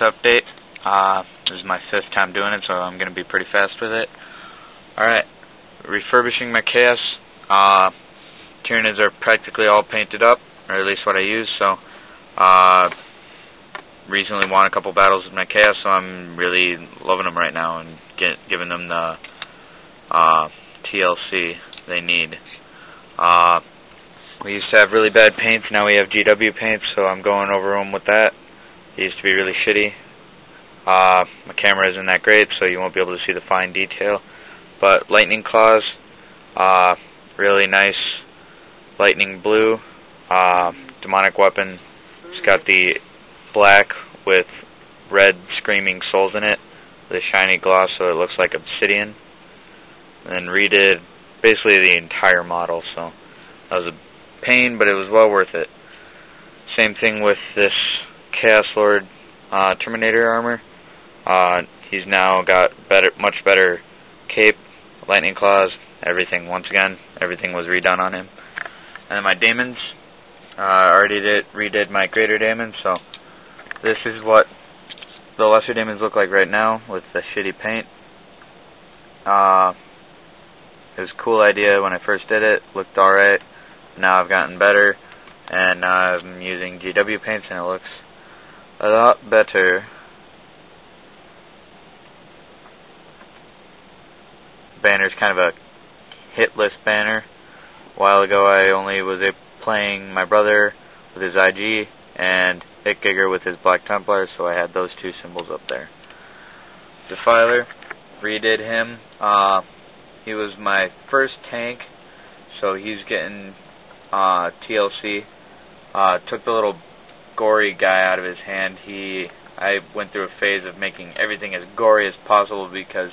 update. This is my 5th time doing it, so I'm going to be pretty fast with it. Alright, refurbishing my chaos. Tyranids are practically all painted up, or at least what I use, so recently won a couple battles with my chaos, so I'm really loving them right now and giving them the TLC they need. We used to have really bad paints, now we have GW paints, so I'm going over them with that. It used to be really shitty. My camera isn't that great, so you won't be able to see the fine detail. But lightning claws, really nice lightning blue. Demonic weapon, it's got the black with red screaming souls in it, with a shiny gloss so it looks like obsidian. And then redid basically the entire model, so that was a pain, but it was well worth it. Same thing with this Chaos Lord Terminator armor. He's now got much better cape, lightning claws, everything. Once again, everything was redone on him. And then my daemons, already redid my greater daemons, so this is what the lesser daemons look like right now with the shitty paint. It was a cool idea when I first did it, looked alright. Now I've gotten better, and I'm using GW paints and it looks a lot better. Banner's kind of a hit list banner. A while ago I only was playing my brother with his IG and Hitgigger with his Black Templar, so I had those two symbols up there. Defiler, redid him. He was my first tank, so he's getting TLC. Took the little gory guy out of his hand. I went through a phase of making everything as gory as possible because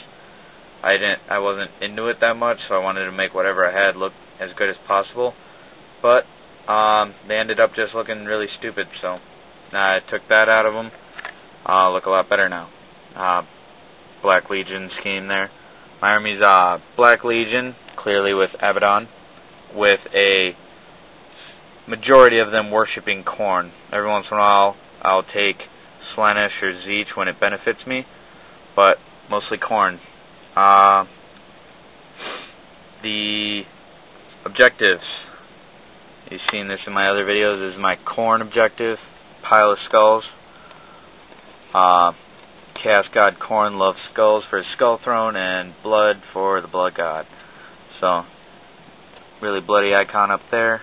I wasn't into it that much, so I wanted to make whatever I had look as good as possible. But they ended up just looking really stupid, so I took that out of them. Look a lot better now. Black Legion scheme there. My army's Black Legion, clearly with Abaddon, with a majority of them worshipping Khorne. Every once in a while I'll take Slaanesh or Tzeentch when it benefits me, but mostly Khorne. The objectives, you've seen this in my other videos, this is my Khorne objective, pile of skulls. Chaos God Khorne loves skulls for his skull throne and blood for the blood god. So, really bloody icon up there.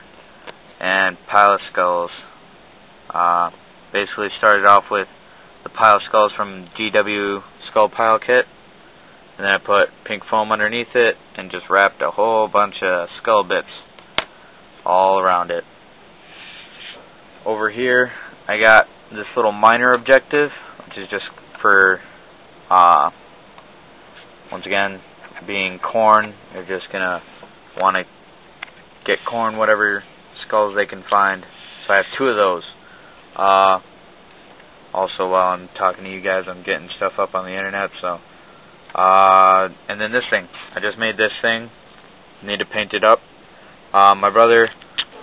And pile of skulls. Basically started off with the pile of skulls from GW Skull Pile Kit. And then I put pink foam underneath it and just wrapped a whole bunch of skull bits all around it. Over here I got this little minor objective, which is just for, once again, being Khorne. They're just going to want to get Khorne whatever skulls they can find. So I have 2 of those. Also, while I'm talking to you guys, I'm getting stuff up on the internet, so. And then this thing. I just made this thing. Need to paint it up. My brother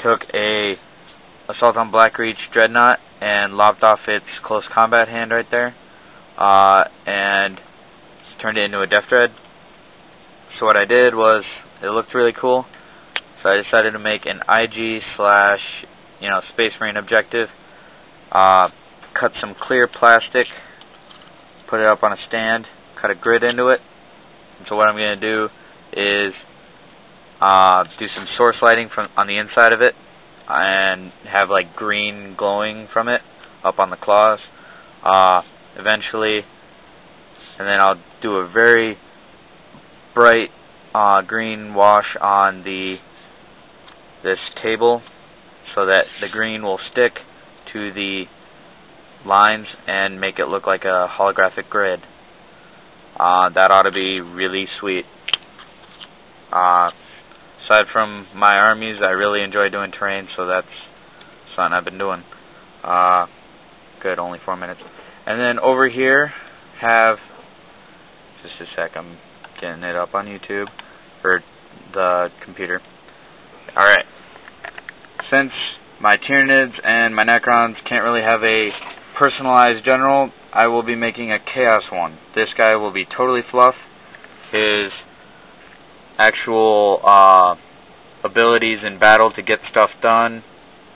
took a Assault on Blackreach Dreadnought and lopped off its close combat hand right there. And turned it into a Death Dread. So what I did was, it looked really cool, so I decided to make an IG / Space Marine objective. Cut some clear plastic, put it up on a stand, cut a grid into it. And so what I'm going to do is do some source lighting on the inside of it and have like green glowing from it up on the claws. Eventually, and then I'll do a very bright green wash on this table so that the green will stick to the lines and make it look like a holographic grid. That ought to be really sweet. Aside from my armies, I really enjoy doing terrain, so that's something I've been doing. Good, only 4 minutes. And then over here, have, just a sec, I'm getting it up on YouTube, or the computer. Alright, since my Tyranids and my Necrons can't really have a personalized general, I will be making a Chaos one. This guy will be totally fluff. His actual abilities in battle to get stuff done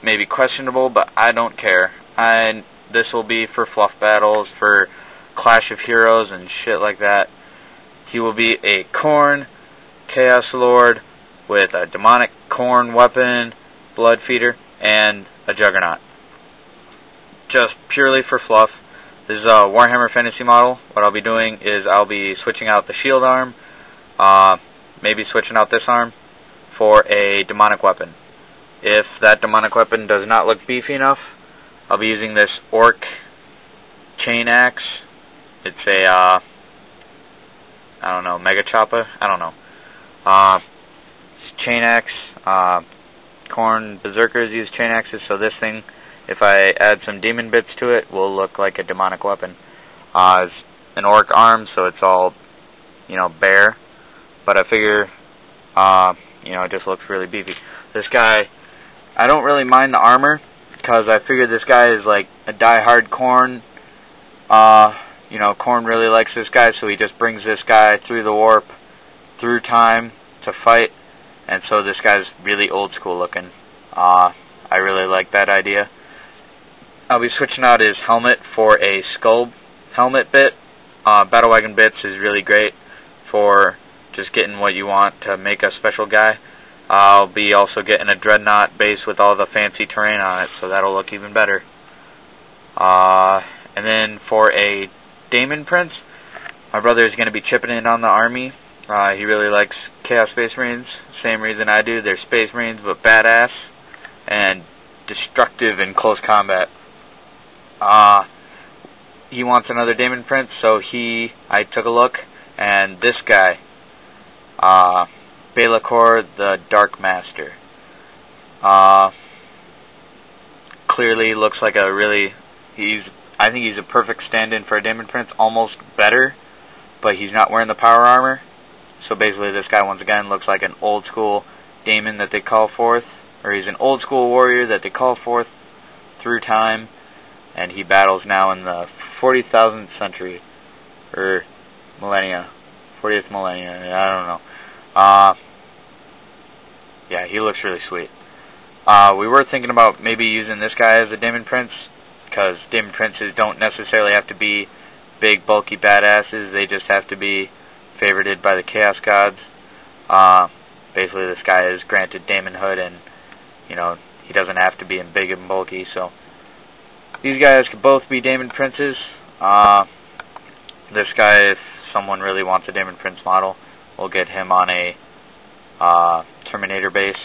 may be questionable, but I don't care. This will be for fluff battles, for Clash of Heroes and shit like that. He will be a Khorne Chaos Lord with a demonic Khorne weapon, Blood Feeder, and a Juggernaut. Just purely for fluff. This is a Warhammer Fantasy model. What I'll be doing is I'll be switching out the shield arm, maybe switching out this arm, for a demonic weapon. If that demonic weapon does not look beefy enough, I'll be using this Orc chain axe. It's a, I don't know, Mega Choppa? I don't know. It's chain axe. Khorne Berserkers use chain axes, so this thing, if I add some demon bits to it, will look like a demonic weapon. It's an Orc arm, so it's all, you know, bare. But I figure, you know, it just looks really beefy. This guy, I don't really mind the armor, because I figure this guy is like a die-hard Khorne. You know, Khorne really likes this guy, so he just brings this guy through the warp, through time, to fight. And so this guy's really old school looking. I really like that idea. I'll be switching out his helmet for a skull helmet bit. Battle Wagon Bits is really great for just getting what you want to make a special guy. I'll be also getting a Dreadnought base with all the fancy terrain on it, so that'll look even better. And then for a Daemon Prince, my brother is going to be chipping in on the army. He really likes Chaos Space Marines, same reason I do. They're Space Marines, but badass and destructive in close combat. He wants another Daemon Prince, so I took a look, and this guy, Belacor the Dark Master, clearly looks like a really, I think he's a perfect stand-in for a Daemon Prince, almost better, but he's not wearing the power armor. So basically this guy, once again, looks like an old school Daemon that they call forth, or he's an old school warrior that they call forth through time, and he battles now in the 40,000th century, or millennia, 40th millennia, I don't know. Yeah, he looks really sweet. We were thinking about maybe using this guy as a Daemon Prince, because Daemon Princes don't necessarily have to be big, bulky badasses. They just have to be favorited by the Chaos Gods. Basically, this guy is granted Daemonhood, and, you know, he doesn't have to be in big and bulky. So these guys could both be Daemon Princes. This guy, if someone really wants a Daemon Prince model, we'll get him on a Terminator base.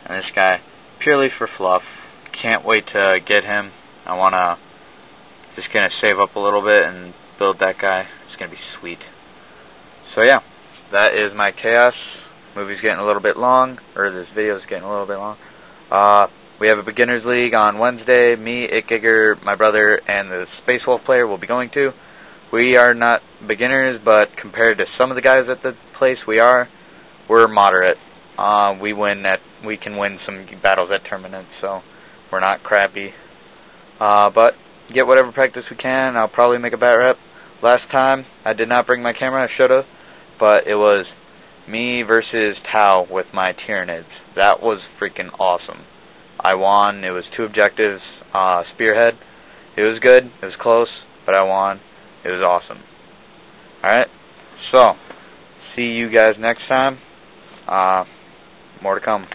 And this guy, purely for fluff. Can't wait to get him. I wanna just gonna save up a little bit and build that guy. It's gonna be sweet. So yeah, that is my Chaos. Movie's getting a little bit long, or this video's getting a little bit long. We have a beginners league on Wednesday. Me, Itgiger, my brother, and the Space Wolf player will be going to. We are not beginners, but compared to some of the guys at the place we're moderate. We can win some battles at tournaments, so we're not crappy. But get whatever practice we can. I'll probably make a bat rep. Last time, I did not bring my camera. I should have. But it was me versus Tau with my Tyranids. That was freaking awesome. I won. It was 2 objectives. Spearhead. It was good. It was close. But I won. It was awesome. Alright. So, see you guys next time. More to come.